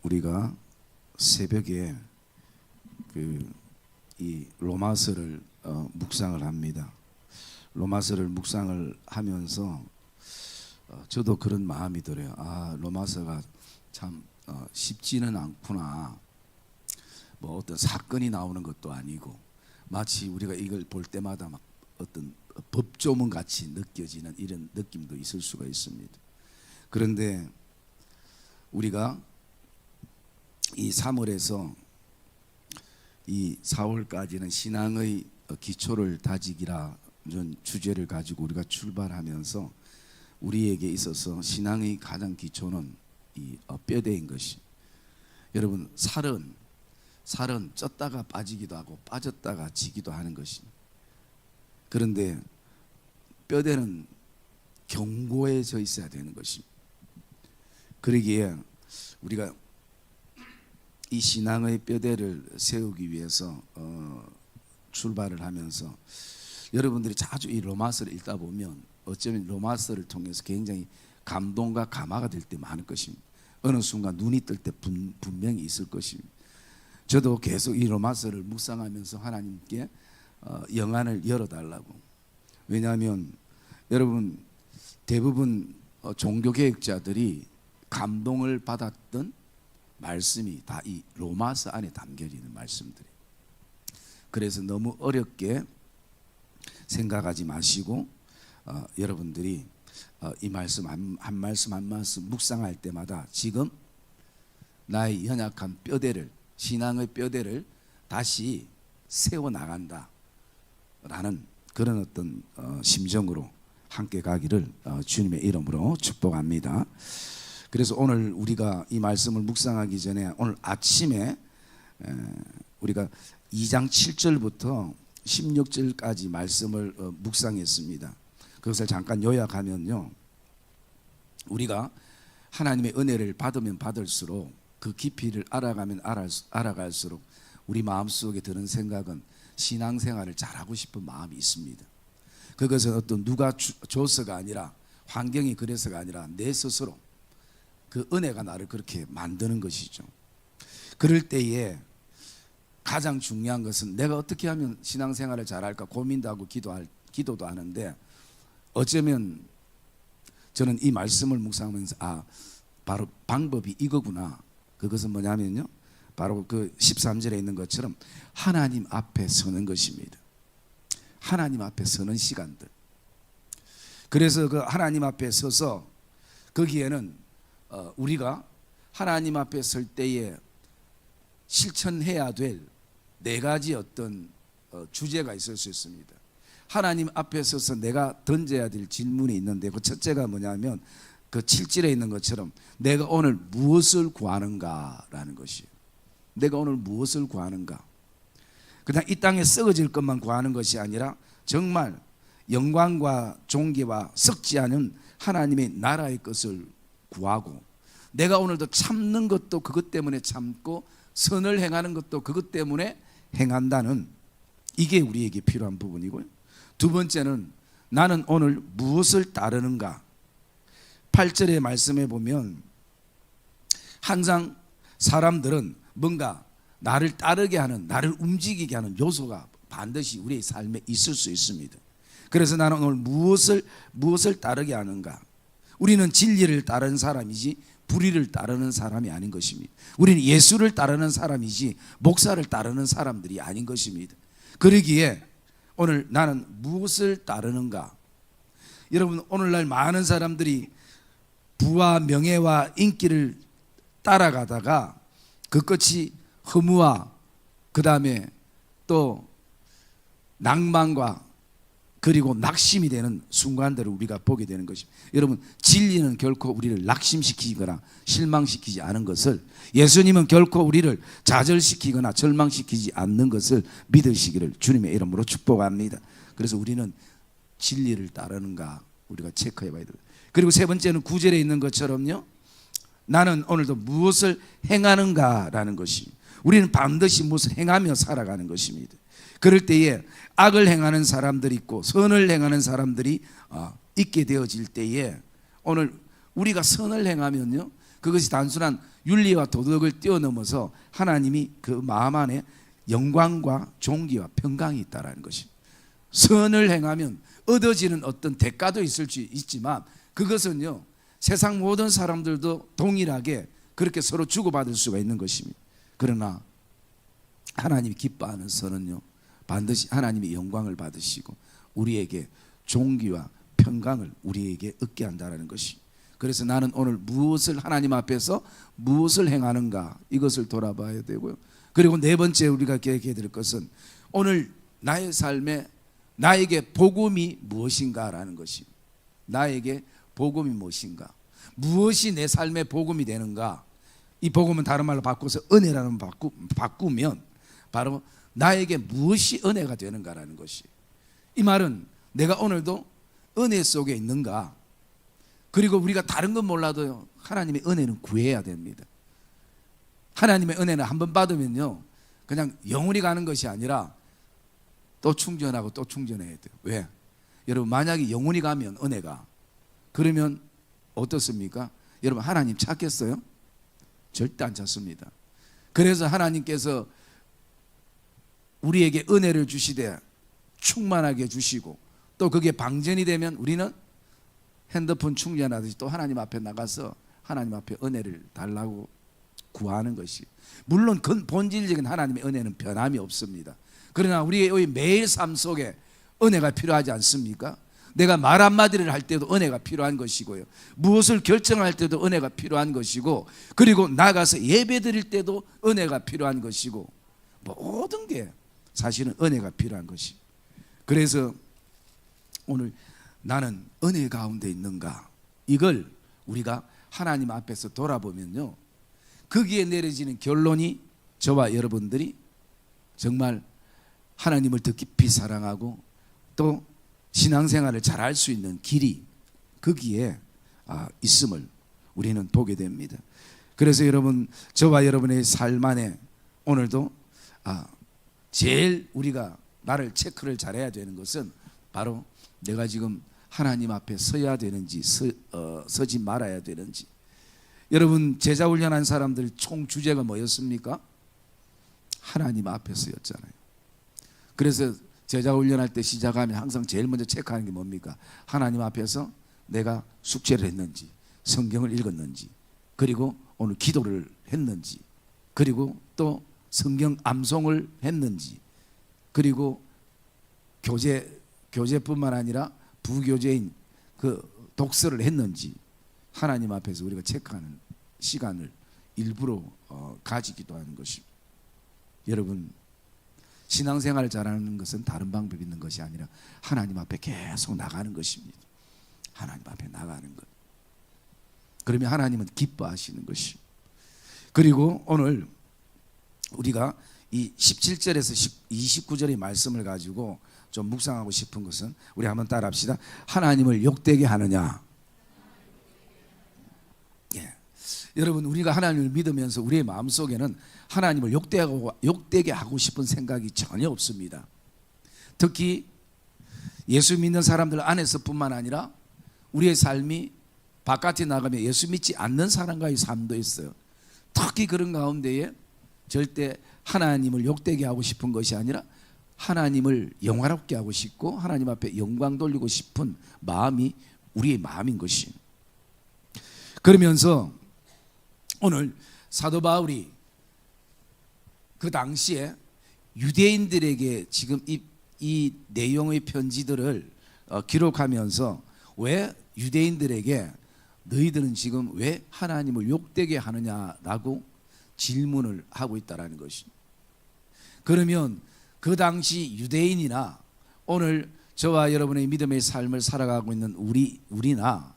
우리가 새벽에 이 로마서를 묵상을 합니다. 로마서를 묵상을 하면서 저도 그런 마음이 들어요. 로마서가 참 쉽지는 않구나. 뭐 어떤 사건이 나오는 것도 아니고 마치 우리가 이걸 볼 때마다 막 어떤 법조문 같이 느껴지는 이런 느낌도 있을 수가 있습니다. 그런데 우리가 이 3월에서 이 4월까지는 신앙의 기초를 다지기라는 주제를 가지고 우리가 출발하면서 우리에게 있어서 신앙의 가장 기초는 이 뼈대인 것이, 여러분 살은 쪘다가 빠지기도 하고 빠졌다가 지기도 하는 것이, 그런데 뼈대는 견고해져 있어야 되는 것이, 그러기에 우리가 이 신앙의 뼈대를 세우기 위해서 출발을 하면서 여러분들이 자주 이 로마서를 읽다 보면 어쩌면 로마서를 통해서 굉장히 감동과 감화가 될 때 많을 것입니다. 어느 순간 눈이 뜰 때 분명히 있을 것입니다. 저도 계속 이 로마서를 묵상하면서 하나님께 영안을 열어달라고. 왜냐하면 여러분 대부분 종교개혁자들이 감동을 받았던 말씀이 다 이 로마서 안에 담겨 있는 말씀들이. 그래서 너무 어렵게 생각하지 마시고 여러분들이 이 말씀 한 말씀 한 말씀 묵상할 때마다 지금 나의 연약한 뼈대를, 신앙의 뼈대를 다시 세워 나간다 라는 그런 어떤 심정으로 함께 가기를 주님의 이름으로 축복합니다. 그래서 오늘 우리가 이 말씀을 묵상하기 전에 오늘 아침에 우리가 2장 7절부터 16절까지 말씀을 묵상했습니다. 그것을 잠깐 요약하면요, 우리가 하나님의 은혜를 받으면 받을수록 그 깊이를 알아가면 알아갈수록 우리 마음속에 드는 생각은 신앙생활을 잘하고 싶은 마음이 있습니다. 그것은 어떤 누가 줘서가 아니라, 환경이 그래서가 아니라 내 스스로 그 은혜가 나를 그렇게 만드는 것이죠. 그럴 때에 가장 중요한 것은 내가 어떻게 하면 신앙생활을 잘할까 고민도 하고 기도도 하는데, 어쩌면 저는 이 말씀을 묵상하면서 바로 방법이 이거구나. 그것은 뭐냐면요, 바로 그 13절에 있는 것처럼 하나님 앞에 서는 것입니다. 하나님 앞에 서는 시간들. 그래서 그 하나님 앞에 서서 거기에는 우리가 하나님 앞에 설 때에 실천해야 될 4가지 어떤 주제가 있을 수 있습니다. 하나님 앞에 서서 내가 던져야 될 질문이 있는데, 그 첫째가 뭐냐면 그 7절에 있는 것처럼 내가 오늘 무엇을 구하는가라는 것이에요. 내가 오늘 무엇을 구하는가. 그냥 이 땅에 썩어질 것만 구하는 것이 아니라 정말 영광과 존귀와 썩지 않은 하나님의 나라의 것을 구하고, 내가 오늘도 참는 것도 그것 때문에 참고 선을 행하는 것도 그것 때문에 행한다는, 이게 우리에게 필요한 부분이고요. 두 번째는 나는 오늘 무엇을 따르는가. 8절의 말씀에 보면 항상 사람들은 뭔가 나를 따르게 하는, 나를 움직이게 하는 요소가 반드시 우리의 삶에 있을 수 있습니다. 그래서 나는 오늘 무엇을 따르게 하는가. 우리는 진리를 따르는 사람이지 불의를 따르는 사람이 아닌 것입니다. 우리는 예수를 따르는 사람이지 목사를 따르는 사람들이 아닌 것입니다. 그러기에 오늘 나는 무엇을 따르는가. 여러분, 오늘날 많은 사람들이 부와 명예와 인기를 따라가다가 그 끝이 허무와 그 다음에 또 낭만과 그리고 낙심이 되는 순간들을 우리가 보게 되는 것입니다. 여러분, 진리는 결코 우리를 낙심시키거나 실망시키지 않은 것을, 예수님은 결코 우리를 좌절시키거나 절망시키지 않는 것을 믿으시기를 주님의 이름으로 축복합니다. 그래서 우리는 진리를 따르는가 우리가 체크해 봐야 됩니다. 그리고 세 번째는 9절에 있는 것처럼요, 나는 오늘도 무엇을 행하는가라는 것입니다. 우리는 반드시 무엇을 행하며 살아가는 것입니다. 그럴 때에 악을 행하는 사람들이 있고 선을 행하는 사람들이 있게 되어질 때에, 오늘 우리가 선을 행하면요, 그것이 단순한 윤리와 도덕을 뛰어넘어서 하나님이 그 마음 안에 영광과 존귀와 평강이 있다라는 것입니다. 선을 행하면 얻어지는 어떤 대가도 있을 수 있지만 그것은요, 세상 모든 사람들도 동일하게 그렇게 서로 주고받을 수가 있는 것입니다. 그러나 하나님이 기뻐하는 선은요, 반드시 하나님이 영광을 받으시고 우리에게 존귀와 평강을 우리에게 얻게 한다는 것이. 그래서 나는 오늘 무엇을 하나님 앞에서 무엇을 행하는가, 이것을 돌아봐야 되고요. 그리고 네 번째 우리가 기억해야 될 것은 오늘 나의 삶에 나에게 복음이 무엇인가라는 것이. 나에게 복음이 무엇인가, 무엇이 내 삶의 복음이 되는가. 이 복음은 다른 말로 바꿔서 은혜라는 바꾸면 바로 나에게 무엇이 은혜가 되는가라는 것이. 이 말은 내가 오늘도 은혜 속에 있는가, 그리고 우리가 다른 건 몰라도요, 하나님의 은혜는 구해야 됩니다. 하나님의 은혜는 한번 받으면요, 그냥 영원히 가는 것이 아니라 또 충전하고 또 충전해야 돼요. 왜? 여러분, 만약에 영원히 가면 은혜가, 그러면 어떻습니까? 여러분, 하나님 찾겠어요? 절대 안 찾습니다. 그래서 하나님께서 우리에게 은혜를 주시되 충만하게 주시고, 또 그게 방전이 되면 우리는 핸드폰 충전하듯이 또 하나님 앞에 나가서 하나님 앞에 은혜를 달라고 구하는 것이. 물론 본질적인 하나님의 은혜는 변함이 없습니다. 그러나 우리의 매일 삶 속에 은혜가 필요하지 않습니까? 내가 말 한마디를 할 때도 은혜가 필요한 것이고요, 무엇을 결정할 때도 은혜가 필요한 것이고, 그리고 나가서 예배 드릴 때도 은혜가 필요한 것이고, 모든 게 사실은 은혜가 필요한 것이. 그래서 오늘 나는 은혜 가운데 있는가, 이걸 우리가 하나님 앞에서 돌아보면요, 거기에 내려지는 결론이 저와 여러분들이 정말 하나님을 더 깊이 사랑하고 또 신앙생활을 잘할 수 있는 길이 거기에 있음을 우리는 보게 됩니다. 그래서 여러분, 저와 여러분의 삶 안에 오늘도 제일 우리가 나를 체크를 잘해야 되는 것은 바로 내가 지금 하나님 앞에 서야 되는지 서지 말아야 되는지. 여러분, 제자 훈련한 사람들 총 주제가 뭐였습니까? 하나님 앞에 서였잖아요. 그래서 제자 훈련할 때 시작하면 항상 제일 먼저 체크하는 게 뭡니까? 하나님 앞에서 내가 숙제를 했는지, 성경을 읽었는지, 그리고 오늘 기도를 했는지, 그리고 또 성경 암송을 했는지, 그리고 교재뿐만 아니라 부교재인 그 독서를 했는지, 하나님 앞에서 우리가 체크하는 시간을 일부러 가지기도 하는 것입니다. 여러분, 신앙생활을 잘하는 것은 다른 방법이 있는 것이 아니라 하나님 앞에 계속 나가는 것입니다. 하나님 앞에 나가는 것. 그러면 하나님은 기뻐하시는 것이. 그리고 오늘 우리가 이 17절에서 29절의 말씀을 가지고 좀 묵상하고 싶은 것은, 우리 한번 따라합시다. 하나님을 욕되게 하느냐. 예. 여러분, 우리가 하나님을 믿으면서 우리의 마음속에는 하나님을 욕되게 하고 싶은 생각이 전혀 없습니다. 특히 예수 믿는 사람들 안에서뿐만 아니라 우리의 삶이 바깥에 나가면 예수 믿지 않는 사람과의 삶도 있어요. 특히 그런 가운데에 절대 하나님을 욕되게 하고 싶은 것이 아니라 하나님을 영화롭게 하고 싶고 하나님 앞에 영광 돌리고 싶은 마음이 우리의 마음인 것이. 그러면서 오늘 사도 바울이 그 당시에 유대인들에게 지금 이 내용의 편지들을 기록하면서 왜 유대인들에게 너희들은 지금 왜 하나님을 욕되게 하느냐라고 질문을 하고 있다는 것이. 그러면 그 당시 유대인이나 오늘 저와 여러분의 믿음의 삶을 살아가고 있는 우리가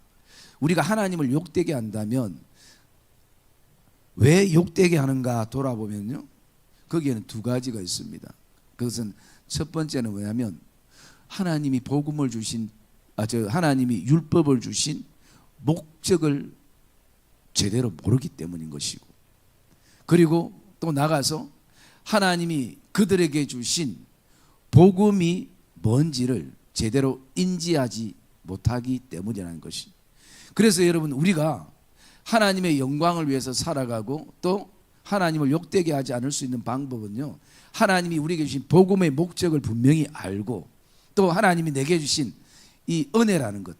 하나님을 욕되게 한다면 왜 욕되게 하는가 돌아보면요, 거기에는 두 가지가 있습니다. 그것은 첫 번째는 뭐냐면 하나님이 복음을 주신 하나님이 율법을 주신 목적을 제대로 모르기 때문인 것이고, 그리고 또 나가서 하나님이 그들에게 주신 복음이 뭔지를 제대로 인지하지 못하기 때문이라는 것이. 그래서 여러분, 우리가 하나님의 영광을 위해서 살아가고 또 하나님을 욕되게 하지 않을 수 있는 방법은요, 하나님이 우리에게 주신 복음의 목적을 분명히 알고 또 하나님이 내게 주신 이 은혜라는 것,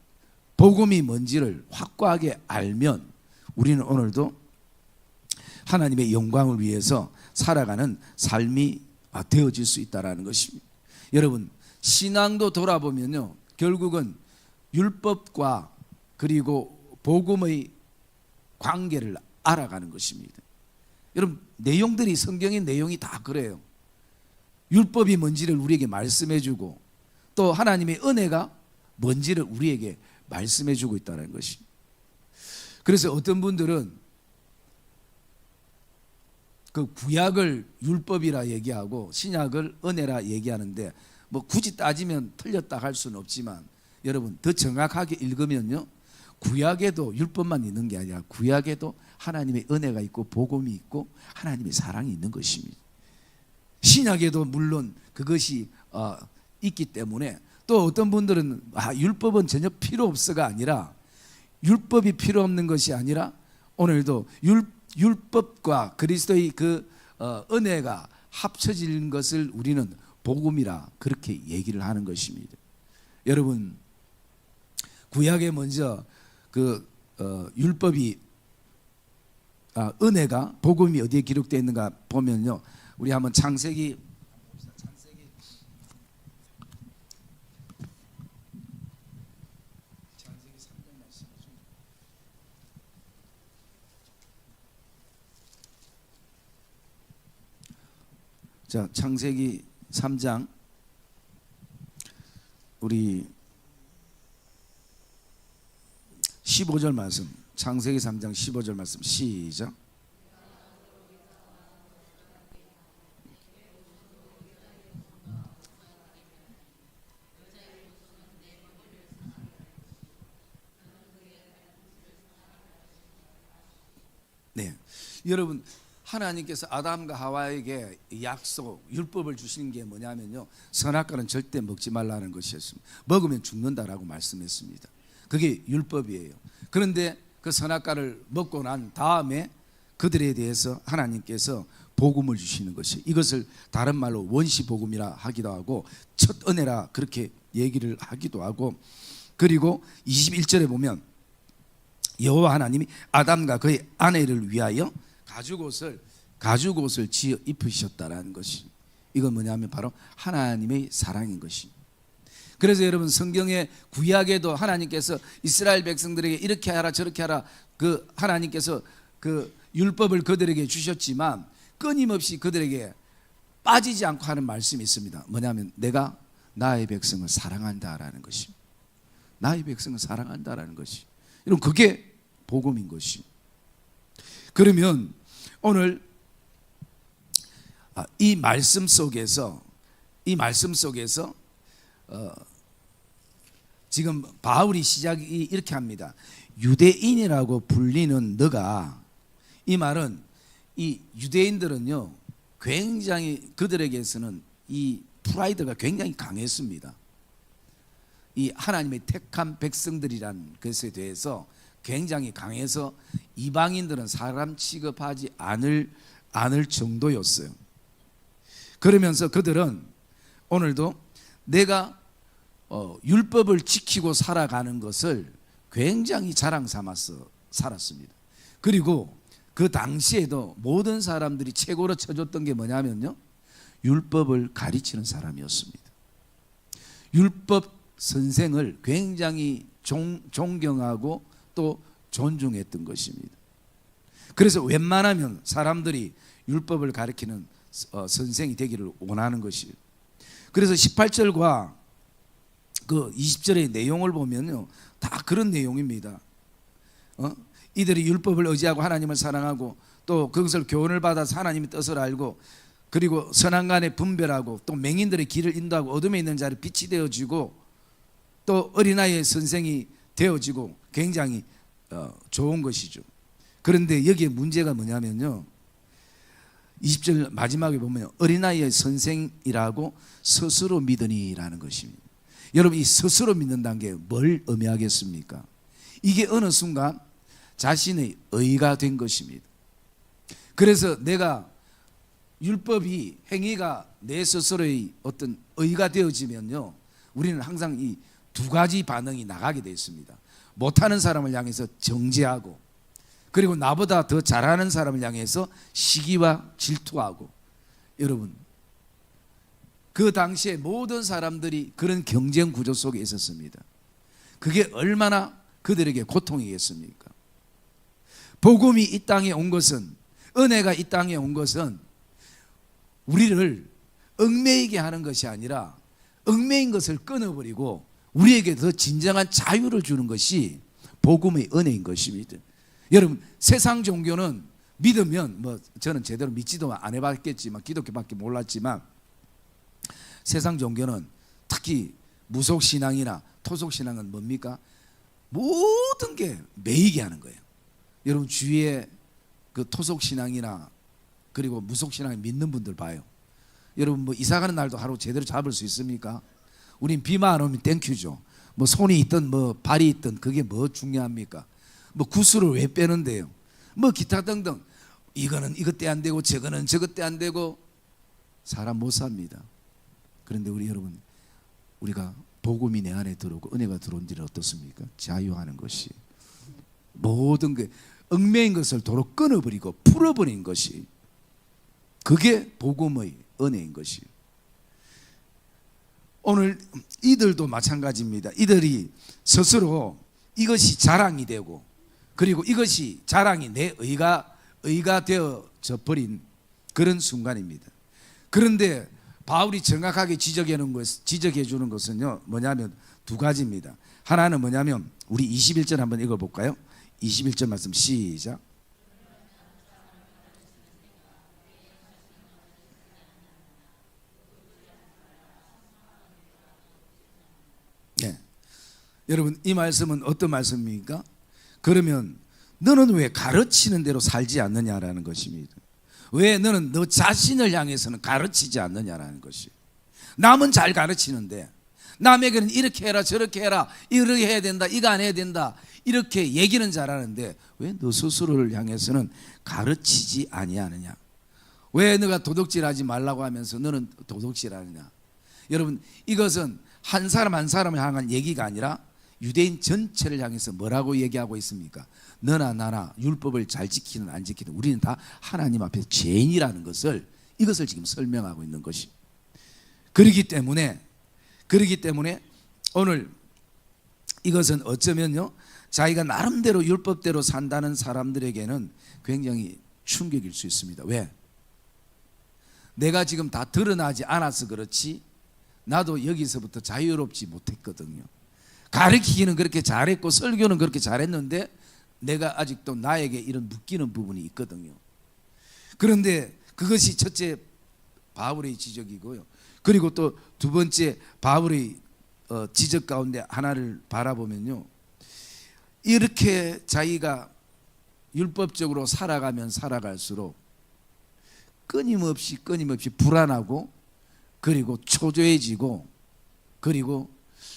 복음이 뭔지를 확고하게 알면 우리는 오늘도 하나님의 영광을 위해서 살아가는 삶이 되어질 수 있다는 것입니다. 여러분, 신앙도 돌아보면요, 결국은 율법과 그리고 복음의 관계를 알아가는 것입니다. 여러분, 내용들이, 성경의 내용이 다 그래요. 율법이 뭔지를 우리에게 말씀해 주고 또 하나님의 은혜가 뭔지를 우리에게 말씀해 주고 있다는 것입니다. 그래서 어떤 분들은 그 구약을 율법이라 얘기하고 신약을 은혜라 얘기하는데, 뭐 굳이 따지면 틀렸다 할 수는 없지만 여러분, 더 정확하게 읽으면요, 구약에도 율법만 있는 게 아니라 구약에도 하나님의 은혜가 있고 복음이 있고 하나님의 사랑이 있는 것입니다. 신약에도 물론 그것이 있기 때문에, 또 어떤 분들은 율법은 전혀 필요 없어가 아니라, 율법이 필요 없는 것이 아니라 오늘도 율법과 그리스도의 그 은혜가 합쳐진 것을 우리는 복음이라 그렇게 얘기를 하는 것입니다. 여러분, 구약에 먼저 그 율법이 은혜가, 복음이 어디에 기록되어 있는가 보면요, 우리 한번 창세기 3장 말씀이죠. 자, 창세기 3장 우리 15절 말씀, 창세기 3장 15절 말씀 시작. 네, 여러분, 하나님께서 아담과 하와에게 약속, 율법을 주시는 게 뭐냐면요, 선악과는 절대 먹지 말라는 것이었습니다. 먹으면 죽는다라고 말씀했습니다. 그게 율법이에요. 그런데 그 선악과를 먹고 난 다음에 그들에 대해서 하나님께서 복음을 주시는 것이, 이것을 다른 말로 원시복음이라 하기도 하고 첫 은혜라 그렇게 얘기를 하기도 하고, 그리고 21절에 보면 여호와 하나님이 아담과 그의 아내를 위하여 가죽옷을 지어 입히셨다라는 것이, 이건 뭐냐면 바로 하나님의 사랑인 것이. 그래서 여러분, 성경의 구약에도 하나님께서 이스라엘 백성들에게 이렇게 하라 저렇게 하라, 그 하나님께서 그 율법을 그들에게 주셨지만 끊임없이 그들에게 빠지지 않고 하는 말씀이 있습니다. 뭐냐면 내가 나의 백성을 사랑한다라는 것이, 나의 백성을 사랑한다라는 것이, 여러분, 그게 복음인 것이. 그러면 오늘 이 말씀 속에서 지금 바울이 시작이 이렇게 합니다. 유대인이라고 불리는 너가, 이 말은 이 유대인들은요, 굉장히 그들에게서는 이 프라이드가 굉장히 강했습니다. 이 하나님의 택한 백성들이라는 것에 대해서 굉장히 강해서 이방인들은 사람 취급하지 않을 정도였어요. 그러면서 그들은 오늘도 내가 율법을 지키고 살아가는 것을 굉장히 자랑 삼아서 살았습니다. 그리고 그 당시에도 모든 사람들이 최고로 쳐줬던 게 뭐냐면요, 율법을 가르치는 사람이었습니다. 율법 선생을 굉장히 존경하고 또 존중했던 것입니다. 그래서 웬만하면 사람들이 율법을 가르치는 선생이 되기를 원하는 것이에요. 그래서 18절과 그 20절의 내용을 보면요, 다 그런 내용입니다. 이들이 율법을 의지하고 하나님을 사랑하고 또 그것을 교훈을 받아서 하나님의 뜻을 알고, 그리고 선악 간에 분별하고 또 맹인들의 길을 인도하고 어둠에 있는 자를 빛이 되어지고 또 어린아이의 선생이 되어지고 굉장히 좋은 것이죠. 그런데 여기에 문제가 뭐냐면요, 20절 마지막에 보면 어린아이의 선생이라고 스스로 믿으니라는 것입니다. 여러분, 이 스스로 믿는다는 게 뭘 의미하겠습니까? 이게 어느 순간 자신의 의가 된 것입니다. 그래서 내가 율법이 행위가 내 스스로의 어떤 의가 되어지면요, 우리는 항상 이 두 가지 반응이 나가게 되어 있습니다. 못하는 사람을 향해서 정죄하고, 그리고 나보다 더 잘하는 사람을 향해서 시기와 질투하고. 여러분, 그 당시에 모든 사람들이 그런 경쟁 구조 속에 있었습니다. 그게 얼마나 그들에게 고통이겠습니까? 복음이 이 땅에 온 것은, 은혜가 이 땅에 온 것은 우리를 얽매이게 하는 것이 아니라 얽매인 것을 끊어버리고 우리에게 더 진정한 자유를 주는 것이 복음의 은혜인 것입니다. 여러분, 세상 종교는 믿으면, 저는 제대로 믿지도 안 해봤겠지만, 기독교밖에 몰랐지만, 세상 종교는 특히 무속신앙이나 토속신앙은 뭡니까? 모든 게 매이게 하는 거예요. 여러분, 주위에 그 토속신앙이나 그리고 무속신앙을 믿는 분들 봐요. 여러분, 이사 가는 날도 하루 제대로 잡을 수 있습니까? 우린 비만 안 오면 땡큐죠. 손이 있든 발이 있든 그게 중요합니까? 구슬을 왜 빼는데요? 기타 등등. 이거는 이것 때 안 되고 저거는 저것 때 안 되고. 사람 못 삽니다. 그런데 여러분, 우리가 복음이 내 안에 들어오고 은혜가 들어온 뒤는 어떻습니까? 자유하는 것이, 모든 게 얽매인 것을 도로 끊어버리고 풀어버린 것이, 그게 복음의 은혜인 것이. 오늘 이들도 마찬가지입니다. 이들이 스스로 이것이 자랑이 되고, 그리고 이것이 자랑이 내 의가 되어져 버린 그런 순간입니다. 그런데 바울이 정확하게 지적해 주는 것은요, 뭐냐면 두 가지입니다. 하나는 뭐냐면, 우리 21절 한번 읽어볼까요? 21절 말씀 시작. 네. 여러분, 이 말씀은 어떤 말씀입니까? 그러면 너는 왜 가르치는 대로 살지 않느냐라는 것입니다. 왜 너는 너 자신을 향해서는 가르치지 않느냐라는 것이. 남은 잘 가르치는데, 남에게는 이렇게 해라 저렇게 해라, 이렇게 해야 된다, 이거 안 해야 된다, 이렇게 얘기는 잘하는데 왜 너 스스로를 향해서는 가르치지 아니하느냐? 왜 너가 도둑질하지 말라고 하면서 너는 도둑질하느냐? 여러분, 이것은 한 사람 한 사람을 향한 얘기가 아니라 유대인 전체를 향해서 뭐라고 얘기하고 있습니까? 너나 나나 율법을 잘 지키는 안 지키는 우리는 다 하나님 앞에서 죄인이라는 것을, 이것을 지금 설명하고 있는 것이. 그렇기 때문에 오늘 이것은 어쩌면요, 자기가 나름대로 율법대로 산다는 사람들에게는 굉장히 충격일 수 있습니다. 왜? 내가 지금 다 드러나지 않아서 그렇지 나도 여기서부터 자유롭지 못했거든요. 가르치기는 그렇게 잘했고 설교는 그렇게 잘했는데 내가 아직도 나에게 이런 묶이는 부분이 있거든요. 그런데 그것이 첫째 바울의 지적이고요. 그리고 또 두 번째 바울의 지적 가운데 하나를 바라보면요, 이렇게 자기가 율법적으로 살아가면 살아갈수록 끊임없이 불안하고, 그리고 초조해지고, 그리고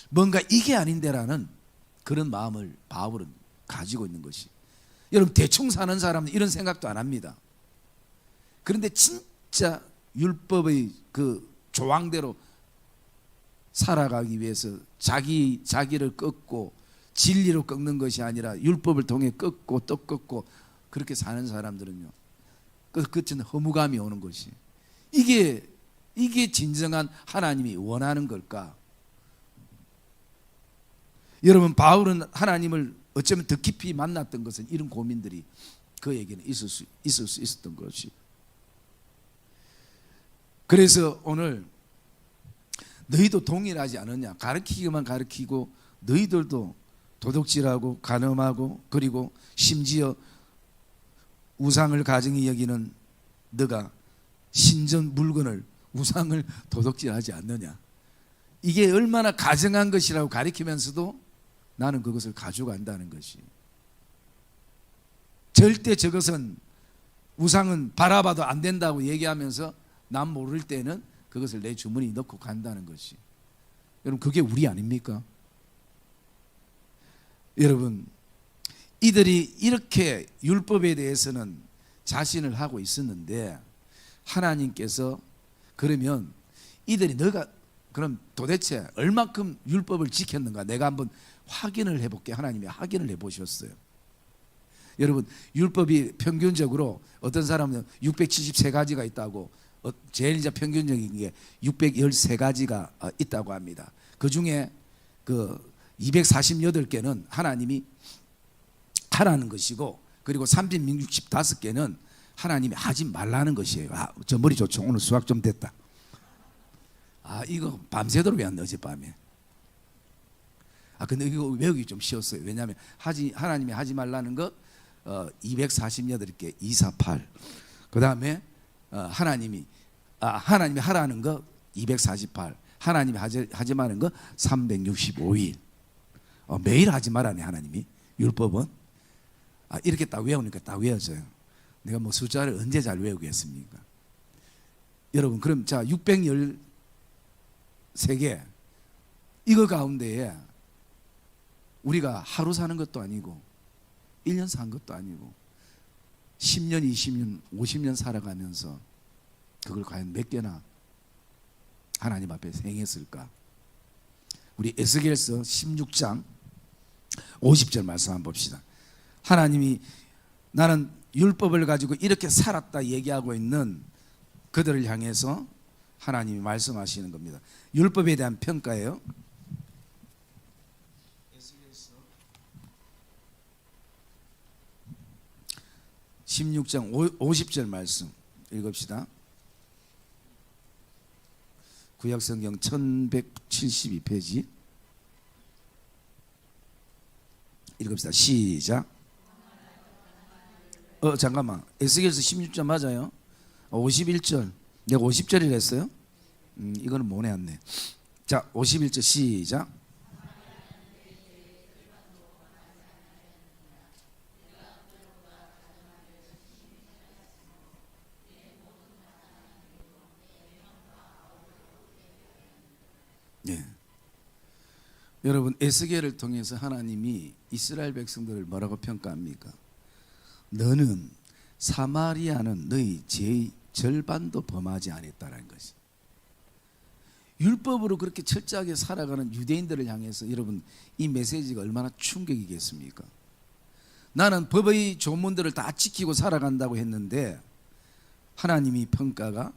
뭔가 이게 아닌데라는 그런 마음을 바울은 가지고 있는 것이. 여러분, 대충 사는 사람은 이런 생각도 안 합니다. 그런데 진짜 율법의 그 조항대로 살아가기 위해서 자기를 꺾고 진리로 꺾는 것이 아니라 율법을 통해 꺾고 또 꺾고 그렇게 사는 사람들은요, 끝은 허무감이 오는 것이. 이게 진정한 하나님이 원하는 걸까? 여러분, 바울은 하나님을 어쩌면 더 깊이 만났던 것은 이런 고민들이 그에게는 있을 수 있었던 것이. 그래서 오늘 너희도 동일하지 않느냐? 가르치기만 가르치고 너희들도 도둑질하고 간음하고, 그리고 심지어 우상을 가증히 여기는 너가 신전 물건을, 우상을 도둑질하지 않느냐? 이게 얼마나 가증한 것이라고 가르치면서도 나는 그것을 가져간다는 것이. 절대 저것은, 우상은 바라봐도 안 된다고 얘기하면서 남 모를 때는 그것을 내 주머니에 넣고 간다는 것이. 여러분, 그게 우리 아닙니까? 여러분, 이들이 이렇게 율법에 대해서는 자신을 하고 있었는데 하나님께서 그러면 이들이 너가 그럼 도대체 얼마큼 율법을 지켰는가 내가 한번 확인을 해볼게. 하나님이 확인을 해보셨어요. 여러분 율법이 평균적으로 어떤 사람은 673가지가 있다고, 제일 이제 평균적인 게 613가지가 있다고 합니다. 그 중에 그 248개는 하나님이 하라는 것이고, 그리고 365개는 하나님이 하지 말라는 것이에요. 저 머리 좋죠. 오늘 수학 좀 됐다. 이거 밤새도록 외웠네 어젯밤에. 근데 이거 외우기 좀 쉬웠어요. 왜냐하면 하나님이 하지 말라는 것 248개 248. 그 다음에 하나님이 하라는 거 248. 하나님이 하지 말라는 거 365일. 매일 하지 말라네 하나님이. 율법은 이렇게 딱 외우니까 딱 외워져요. 내가 뭐 숫자를 언제 잘 외우겠습니까? 여러분 그럼 자 613개 이거 가운데에 우리가 하루 사는 것도 아니고 1년 산 것도 아니고 10년, 20년, 50년 살아가면서 그걸 과연 몇 개나 하나님 앞에 행했을까? 우리 에스겔서 16장 50절 말씀 한번 봅시다. 하나님이 나는 율법을 가지고 이렇게 살았다 얘기하고 있는 그들을 향해서 하나님이 말씀하시는 겁니다. 율법에 대한 평가예요. 16장 50절 말씀 읽읍시다. 구약성경 1172페이지 읽읍시다. 시작. 잠깐만, 에스겔서 16절 맞아요? 51절. 내가 50절이라 했어요? 이거는 못 외웠네. 자 51절 시작. 네. 여러분 에스겔을 통해서 하나님이 이스라엘 백성들을 뭐라고 평가합니까? 너는 사마리아는 너희 죄의 절반도 범하지 않았다는 것이. 율법으로 그렇게 철저하게 살아가는 유대인들을 향해서 여러분 이 메시지가 얼마나 충격이겠습니까? 나는 법의 조문들을 다 지키고 살아간다고 했는데 하나님이 평가가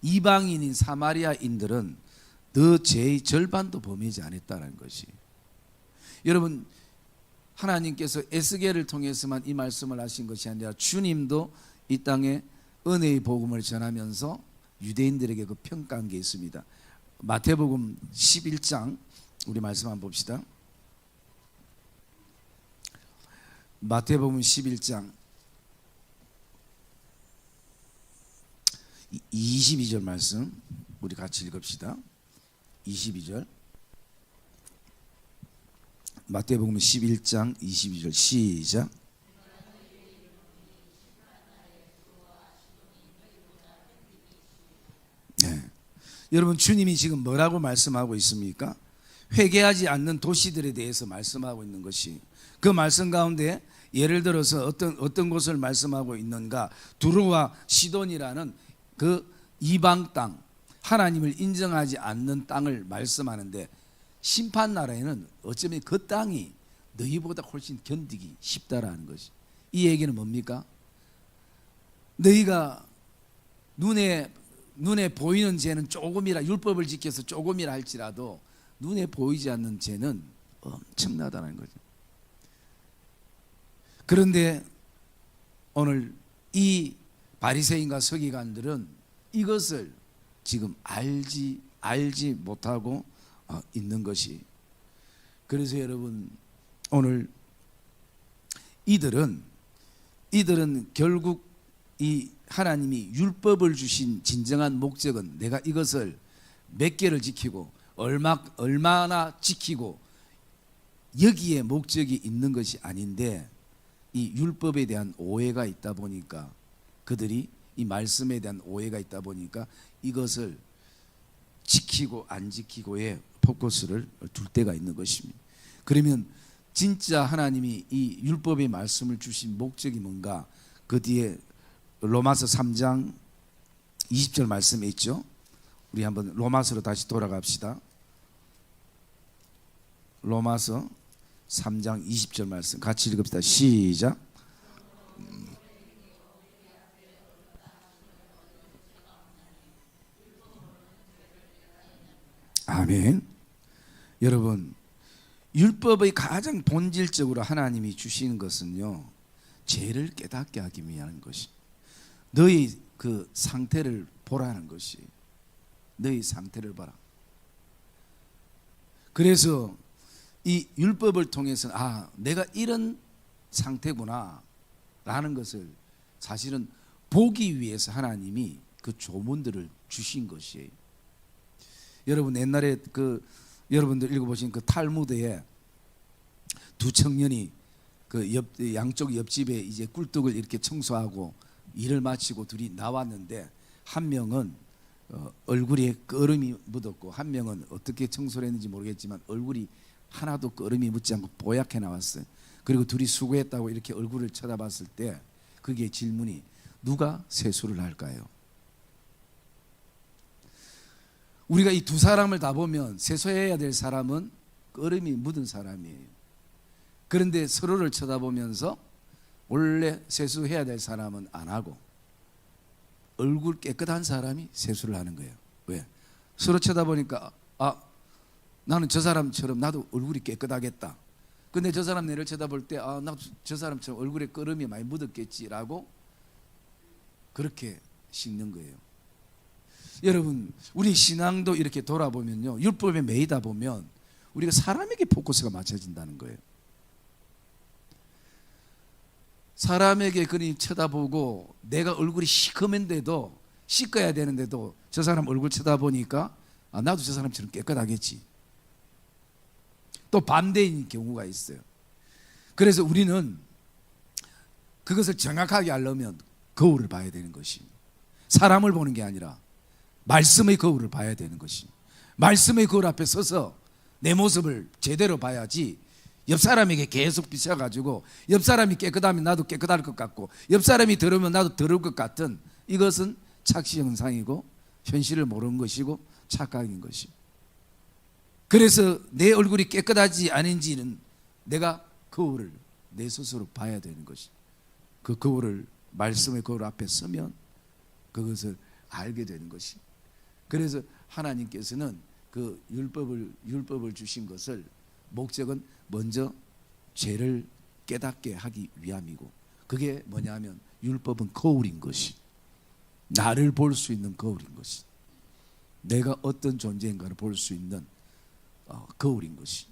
이방인인 사마리아인들은 너 죄의 절반도 범하지 않았다는 것이. 여러분 하나님께서 에스겔을 통해서만 이 말씀을 하신 것이 아니라 주님도 이 땅에 은혜의 복음을 전하면서 유대인들에게 그 평가한 게 있습니다. 마태복음 11장 우리 말씀 한번 봅시다. 마태복음 11장 22절 말씀 우리 같이 읽읍시다. 22절 마태복음 11장 22절 시작. 네. 여러분 주님이 지금 뭐라고 말씀하고 있습니까? 회개하지 않는 도시들에 대해서 말씀하고 있는 것이, 그 말씀 가운데 예를 들어서 어떤 곳을 말씀하고 있는가? 두로와 시돈이라는 그 이방 땅, 하나님을 인정하지 않는 땅을 말씀하는데, 심판 나라에는 어쩌면 그 땅이 너희보다 훨씬 견디기 쉽다라는 것이. 이 얘기는 뭡니까? 너희가 눈에 보이는 죄는 조금이라, 율법을 지켜서 조금이라 할지라도 눈에 보이지 않는 죄는 엄청나다는 거죠. 그런데 오늘 이 바리새인과 서기관들은 이것을 지금 알지 못하고 있는 것이. 그래서 여러분 오늘 이들은 결국 이 하나님이 율법을 주신 진정한 목적은 내가 이것을 몇 개를 지키고 얼마나 지키고 여기에 목적이 있는 것이 아닌데, 이 율법에 대한 오해가 있다 보니까, 그들이 이 말씀에 대한 오해가 있다 보니까 이것을 지키고 안 지키고에 포커스를 둘 때가 있는 것입니다. 그러면 진짜 하나님이 이 율법의 말씀을 주신 목적이 뭔가, 그 뒤에 로마서 3장 20절 말씀에 있죠. 우리 한번 로마서로 다시 돌아갑시다. 로마서 3장 20절 말씀 같이 읽읍시다. 시작. 아멘. 여러분, 율법의 가장 본질적으로 하나님이 주시는 것은요, 죄를 깨닫게 하기 위한 것이, 너희 그 상태를 보라는 것이, 너희 상태를 봐라. 그래서 이 율법을 통해서 내가 이런 상태구나 라는 것을 사실은 보기 위해서 하나님이 그 조문들을 주신 것이에요. 여러분, 옛날에 여러분들 읽어보신 그 탈무드에 두 청년이 그 양쪽 옆집에 이제 꿀떡을 이렇게 청소하고 일을 마치고 둘이 나왔는데, 한 명은 얼굴에 끄름이 묻었고, 한 명은 어떻게 청소를 했는지 모르겠지만 얼굴이 하나도 끄름이 묻지 않고 뽀얗게 나왔어요. 그리고 둘이 수고했다고 이렇게 얼굴을 쳐다봤을 때 그게 질문이, 누가 세수를 할까요? 우리가 이 두 사람을 다 보면 세수해야 될 사람은 끄름이 묻은 사람이에요. 그런데 서로를 쳐다보면서 원래 세수해야 될 사람은 안 하고 얼굴 깨끗한 사람이 세수를 하는 거예요. 왜? 서로 쳐다보니까 나는 저 사람처럼 나도 얼굴이 깨끗하겠다. 근데 저 사람 내를 쳐다볼 때 나도 저 사람처럼 얼굴에 끄름이 많이 묻었겠지라고 그렇게 씻는 거예요. 여러분, 우리 신앙도 이렇게 돌아보면요, 율법에 매이다 보면 우리가 사람에게 포커스가 맞춰진다는 거예요. 사람에게 그리 쳐다보고 내가 얼굴이 시커먼데도, 씻어야 되는데도 저 사람 얼굴 쳐다보니까 나도 저 사람처럼 깨끗하겠지. 또 반대인 경우가 있어요. 그래서 우리는 그것을 정확하게 알려면 거울을 봐야 되는 것이, 사람을 보는 게 아니라 말씀의 거울을 봐야 되는 것이, 말씀의 거울 앞에 서서 내 모습을 제대로 봐야지 옆 사람에게 계속 비춰가지고 옆 사람이 깨끗하면 나도 깨끗할 것 같고 옆 사람이 더러우면 나도 더러울 것 같은, 이것은 착시 현상이고 현실을 모르는 것이고 착각인 것이. 그래서 내 얼굴이 깨끗하지 않은지는 내가 거울을 내 스스로 봐야 되는 것이, 그 거울을, 말씀의 거울 앞에 서면 그것을 알게 되는 것이. 그래서 하나님께서는 그 율법을 주신 것을, 목적은 먼저 죄를 깨닫게 하기 위함이고, 그게 뭐냐면 율법은 거울인 것이, 나를 볼 수 있는 거울인 것이, 내가 어떤 존재인가를 볼 수 있는 거울인 것이.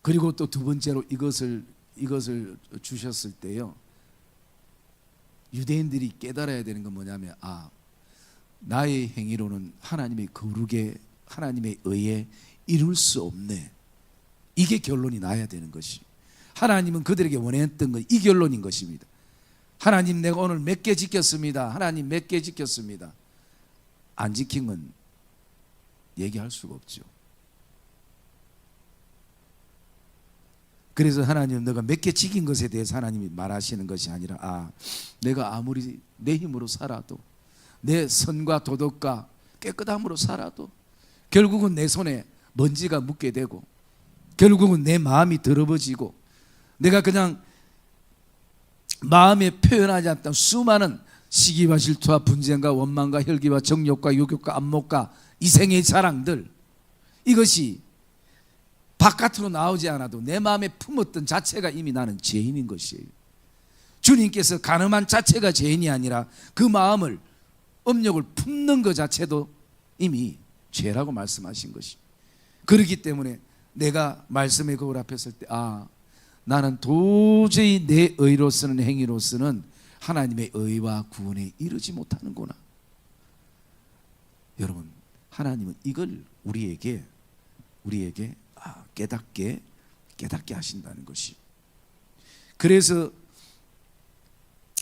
그리고 또 두 번째로 이것을 주셨을 때요, 유대인들이 깨달아야 되는 건 뭐냐면 나의 행위로는 하나님의 거룩에, 하나님의 의에 이룰 수 없네. 이게 결론이 나야 되는 것이, 하나님은 그들에게 원했던 건 이 결론인 것입니다. 하나님, 내가 오늘 몇 개 지켰습니다. 하나님, 몇 개 지켰습니다. 안 지킨 건 얘기할 수가 없죠. 그래서 하나님은 너가 몇 개 지킨 것에 대해서 하나님이 말하시는 것이 아니라, 내가 아무리 내 힘으로 살아도, 내 선과 도덕과 깨끗함으로 살아도 결국은 내 손에 먼지가 묻게 되고, 결국은 내 마음이 더러워지고, 내가 그냥 마음에 표현하지 않던 수많은 시기와 질투와 분쟁과 원망과 혈기와 정욕과 욕욕과 안목과 이생의 자랑들, 이것이 바깥으로 나오지 않아도 내 마음에 품었던 자체가 이미 나는 죄인인 것이에요. 주님께서 간음한 자체가 죄인이 아니라 그 마음을, 음욕을 품는 것 자체도 이미 죄라고 말씀하신 것이. 그렇기 때문에 내가 말씀의 거울 앞에 설 때 나는 도저히 내 의로서는, 행위로서는 하나님의 의와 구원에 이르지 못하는구나. 여러분, 하나님은 이걸 우리에게 깨닫게 하신다는 것이. 그래서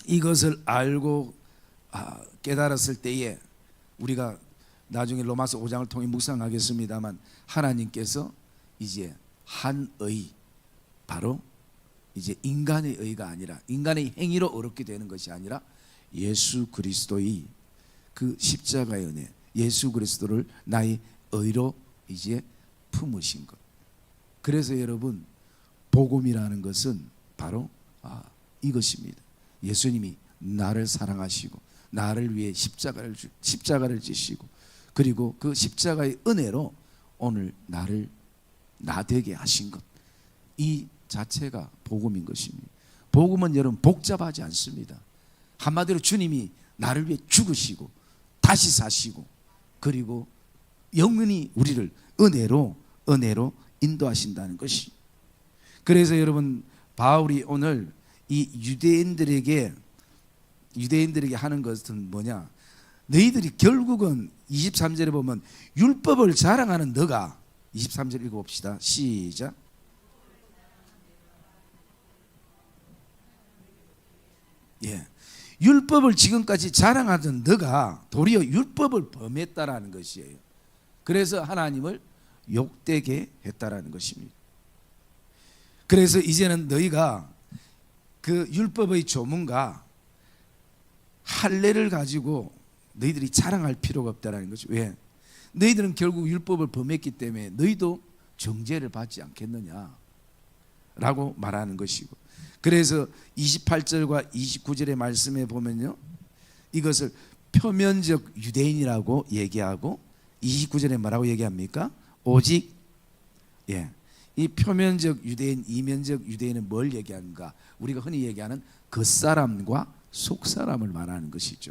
이것을 알고 깨달았을 때에 우리가 나중에 로마서 5장을 통해 묵상하겠습니다만, 하나님께서 이제 한 의, 바로 이제 인간의 의가 아니라 인간의 행위로 얻게 되는 것이 아니라 예수 그리스도의 그 십자가의 은혜, 예수 그리스도를 나의 의로 이제 품으신 것. 그래서 여러분 복음이라는 것은 바로 이것입니다. 예수님이 나를 사랑하시고 나를 위해 십자가를 지시고 그리고 그 십자가의 은혜로 오늘 나를 나 되게 하신 것. 이 자체가 복음인 것입니다. 복음은 여러분 복잡하지 않습니다. 한마디로 주님이 나를 위해 죽으시고 다시 사시고 그리고 영원히 우리를 은혜로 인도하신다는 것이. 그래서 여러분 바울이 오늘 이 유대인들에게 하는 것은 뭐냐? 너희들이 결국은 23절에 보면 율법을 자랑하는 너가 23절 읽어봅시다. 시작. 예, 율법을 지금까지 자랑하던 너가 도리어 율법을 범했다라는 것이에요. 그래서 하나님을 욕되게 했다라는 것입니다. 그래서 이제는 너희가 그 율법의 조문과 할례를 가지고 너희들이 자랑할 필요가 없다라는 거죠. 왜? 너희들은 결국 율법을 범했기 때문에 너희도 정죄를 받지 않겠느냐 라고 말하는 것이고, 그래서 28절과 29절의 말씀에 보면요, 이것을 표면적 유대인이라고 얘기하고 29절에 뭐라고 얘기합니까? 오직 이 표면적 유대인, 이면적 유대인은 뭘 얘기하는가? 우리가 흔히 얘기하는 겉사람과 속사람을 말하는 것이죠.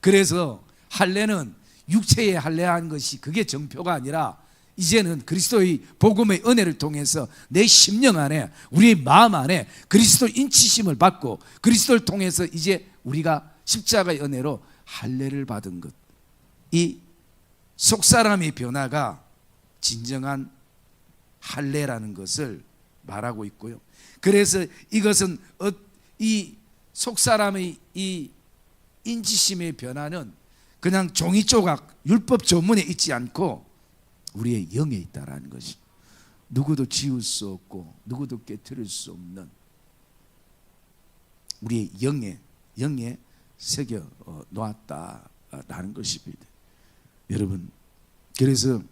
그래서 할례는 육체에 할례한 것이 그게 정표가 아니라 이제는 그리스도의 복음의 은혜를 통해서 내 심령 안에, 우리의 마음 안에 그리스도 인치심을 받고 그리스도를 통해서 이제 우리가 십자가의 은혜로 할례를 받은 것, 이 속사람의 변화가 진정한 할례라는 것을 말하고 있고요. 그래서 이것은 이 속사람의 이 인지심의 변화는 그냥 종이 조각 율법 조문에 있지 않고 우리의 영에 있다라는 것이, 누구도 지울 수 없고 누구도 깨트릴 수 없는 우리의 영에 새겨 놓았다라는 것입니다. 여러분, 그래서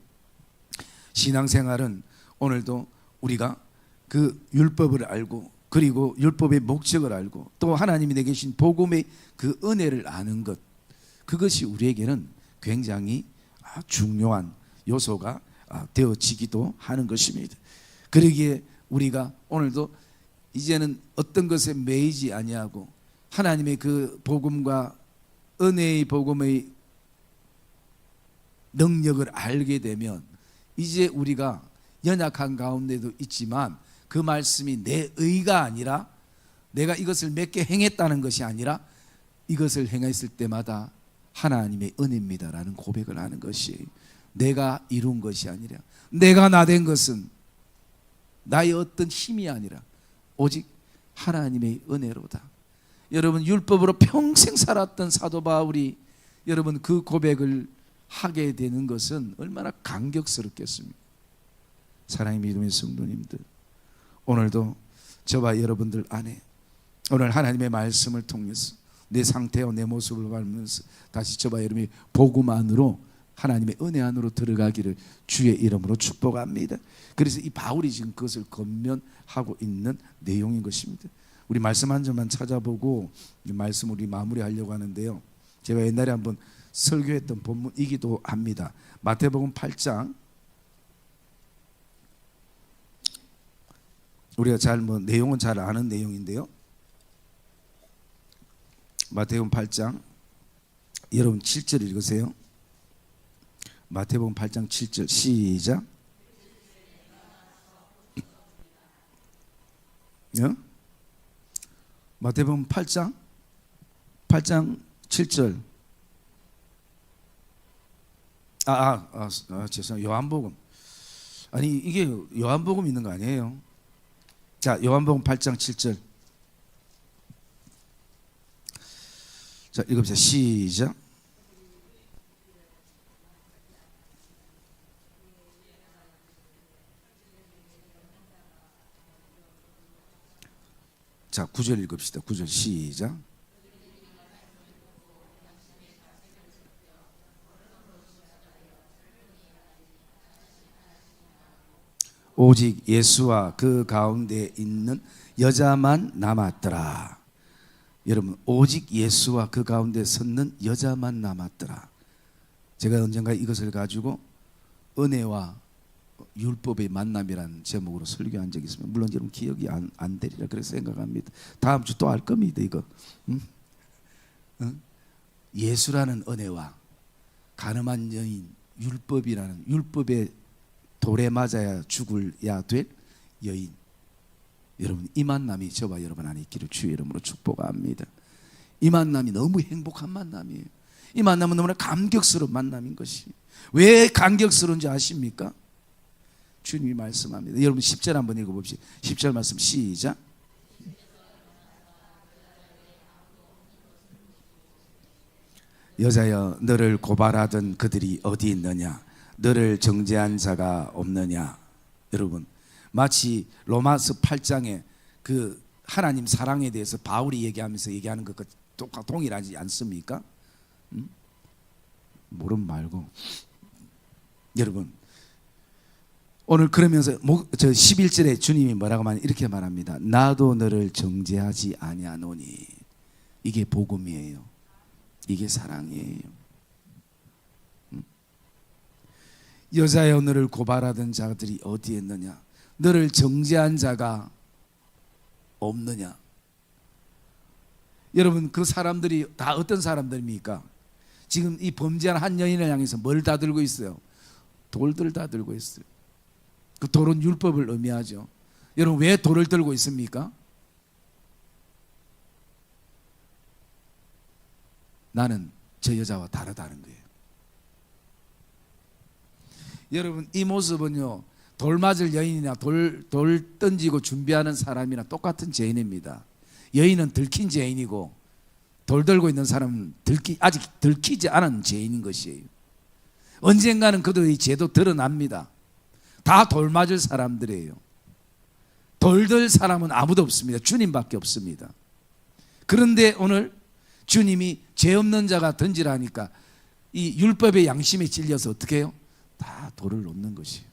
신앙생활은 오늘도 우리가 그 율법을 알고 그리고 율법의 목적을 알고 또 하나님이 내게 주신 복음의 그 은혜를 아는 것, 그것이 우리에게는 굉장히 중요한 요소가 되어지기도 하는 것입니다. 그러기에 우리가 오늘도 이제는 어떤 것에 매이지 아니하고 하나님의 그 복음과 은혜의 복음의 능력을 알게 되면 이제 우리가 연약한 가운데도 있지만 그 말씀이 내 의가 아니라 내가 이것을 몇 개 행했다는 것이 아니라 이것을 행했을 때마다 하나님의 은혜입니다라는 고백을 하는 것이, 내가 이룬 것이 아니라, 내가 나 된 것은 나의 어떤 힘이 아니라 오직 하나님의 은혜로다. 여러분, 율법으로 평생 살았던 사도 바울이 여러분 그 고백을 하게 되는 것은 얼마나 감격스럽겠습니까? 사랑의 믿음의 성도님들, 오늘도 저와 여러분들 안에 오늘 하나님의 말씀을 통해서 내 상태와 내 모습을 보면서 다시 저와 여러분이 복음 안으로, 하나님의 은혜 안으로 들어가기를 주의 이름으로 축복합니다. 그래서 이 바울이 지금 그것을 권면하고 있는 내용인 것입니다. 우리 말씀 한 점만 찾아보고 이 말씀 우리 마무리하려고 하는데요, 제가 옛날에 한번 설교했던 본문이기도 합니다. 마태복음 8장, 우리가 내용은 잘 아는 내용인데요, 마태복음 8장 여러분 7절 읽으세요. 마태복음 8장 7절 시작. 마태복음 8장 7절. 죄송해요. 요한복음. 아니, 이게 요한복음 있는 거 아니에요? 자, 요한복음 8장 7절. 자, 읽읍시다. 시작. 자, 9절 읽읍시다. 9절 시작. 오직 예수와 그 가운데 있는 여자만 남았더라. 여러분, 오직 예수와 그 가운데 섰는 여자만 남았더라. 제가 언젠가 이것을 가지고 은혜와 율법의 만남이라는 제목으로 설교한 적이 있습니다. 물론 여러분 기억이 안 되리라 그래서 생각합니다. 다음 주 또 할 겁니다. 이거 예수라는 은혜와 가늠한 여인 율법이라는 율법의 돌에 맞아야 죽을야 될 여인, 여러분 이 만남이 저와 여러분 안에 있기를 주의 이름으로 축복합니다. 이 만남이 너무 행복한 만남이에요. 이 만남은 너무나 감격스러운 만남인 것이. 왜 감격스러운지 아십니까? 주님이 말씀합니다. 여러분 10절 한번 읽어봅시다. 10절 말씀 시작. 여자여, 너를 고발하던 그들이 어디 있느냐? 너를 정죄한 자가 없느냐? 여러분, 마치 로마서 8장에 그 하나님 사랑에 대해서 바울이 얘기하면서 얘기하는 것과 동일하지 않습니까? 모름 말고. 여러분, 오늘 그러면서 저 11절에 주님이 뭐라고 말하냐, 이렇게 말합니다. 나도 너를 정죄하지 아니하노니. 이게 복음이에요. 이게 사랑이에요. 여자여, 너를 고발하던 자들이 어디에 있느냐? 너를 정죄한 자가 없느냐? 여러분, 그 사람들이 다 어떤 사람들입니까? 지금 이 범죄한 한 여인을 향해서 뭘 다 들고 있어요? 돌들 다 들고 있어요. 그 돌은 율법을 의미하죠. 여러분, 왜 돌을 들고 있습니까? 나는 저 여자와 다르다는 거예요. 여러분, 이 모습은요, 돌 맞을 여인이나 돌 던지고 준비하는 사람이나 똑같은 죄인입니다. 여인은 들킨 죄인이고 돌 들고 있는 사람은 아직 들키지 않은 죄인인 것이에요. 언젠가는 그들의 죄도 드러납니다. 다 돌 맞을 사람들이에요. 돌 들 사람은 아무도 없습니다. 주님밖에 없습니다. 그런데 오늘 주님이 죄 없는 자가 던지라니까 이 율법의 양심에 찔려서 어떻게 해요? 다 돌을 놓는 것이에요.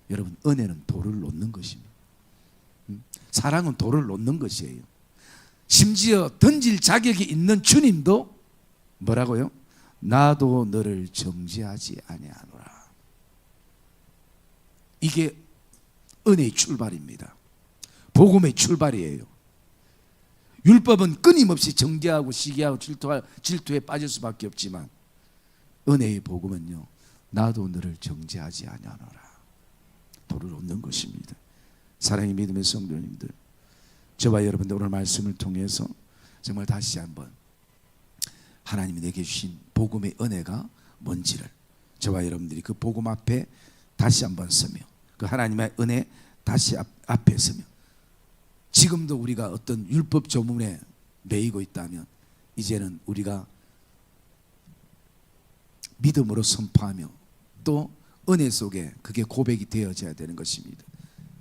여러분, 은혜는 돌을 놓는 것입니다. 사랑은 돌을 놓는 것이에요. 심지어 던질 자격이 있는 주님도 뭐라고요? 나도 너를 정죄하지 아니하노라. 이게 은혜의 출발입니다. 복음의 출발이에요. 율법은 끊임없이 정죄하고 시기하고 질투에 빠질 수밖에 없지만 은혜의 복음은요, 나도 너를 정죄하지 아니하노라. 돌을 놓는 것입니다. 사랑의 믿음의 성도님들, 저와 여러분들 오늘 말씀을 통해서 정말 다시 한번 하나님이 내게 주신 복음의 은혜가 뭔지를, 저와 여러분들이 그 복음 앞에 다시 한번 서며 그 하나님의 은혜 다시 앞에 서며, 지금도 우리가 어떤 율법 조문에 매이고 있다면 이제는 우리가 믿음으로 선포하며 또 은혜 속에 그게 고백이 되어져야 되는 것입니다.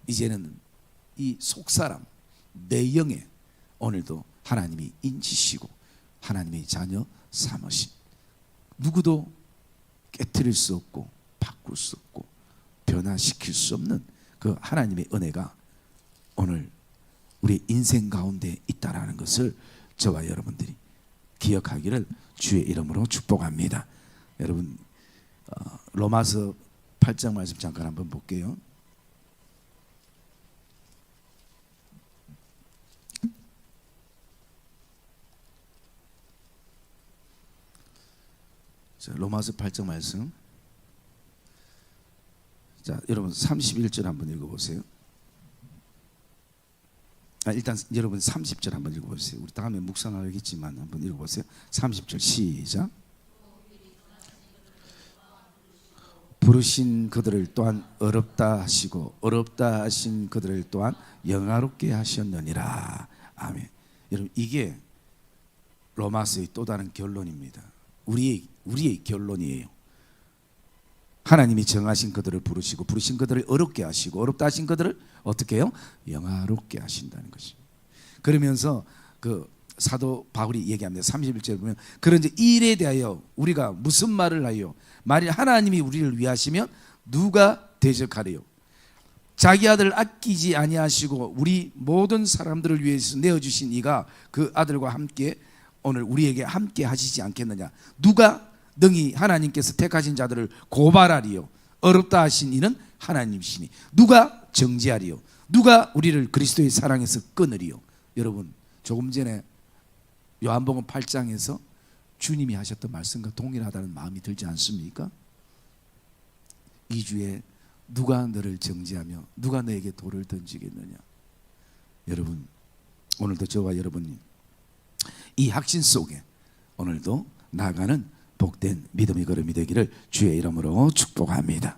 이제는 이 속사람, 내 영에 오늘도 하나님이 인치시고 하나님의 자녀 삼으신, 누구도 깨트릴 수 없고 바꿀 수 없고 변화시킬 수 없는 그 하나님의 은혜가 오늘 우리 인생 가운데 있다라는 것을 저와 여러분들이 기억하기를 주의 이름으로 축복합니다. 여러분, 로마서 8장 말씀 잠깐 한번 볼게요. 자, 로마서 8장 말씀. 자, 여러분 31절 한번 읽어보세요. 일단 여러분 30절 한번 읽어보세요. 우리 다음에 묵상하겠지만 한번 읽어보세요. 30절 시작. 부르신 그들을 또한 어렵다 하시고 어렵다 하신 그들을 또한 영화롭게 하셨느니라. 아멘. 여러분, 이게 로마서의 또 다른 결론입니다. 우리의 결론이에요. 하나님이 정하신 그들을 부르시고 부르신 그들을 어렵게 하시고 어렵다 하신 그들을 어떻게 해요? 영화롭게 하신다는 것입니다. 그러면서 그 사도 바울이 얘기합니다. 31절에 보면 그런지 일에 대하여 우리가 무슨 말을 하여 만일 하나님이 우리를 위하시면 누가 대적하리요. 자기 아들을 아끼지 아니하시고 우리 모든 사람들을 위해서 내어주신 이가 그 아들과 함께 오늘 우리에게 함께 하시지 않겠느냐. 누가 능히 하나님께서 택하신 자들을 고발하리요. 어렵다 하신 이는 하나님이시니 누가 정죄하리요. 누가 우리를 그리스도의 사랑에서 끊으리요. 여러분, 조금 전에 요한복음 8장에서 주님이 하셨던 말씀과 동일하다는 마음이 들지 않습니까? 이 주에 누가 너를 정죄하며 누가 너에게 돌을 던지겠느냐. 여러분, 오늘도 저와 여러분이 이 확신 속에 오늘도 나아가는 복된 믿음의 걸음이 되기를 주의 이름으로 축복합니다.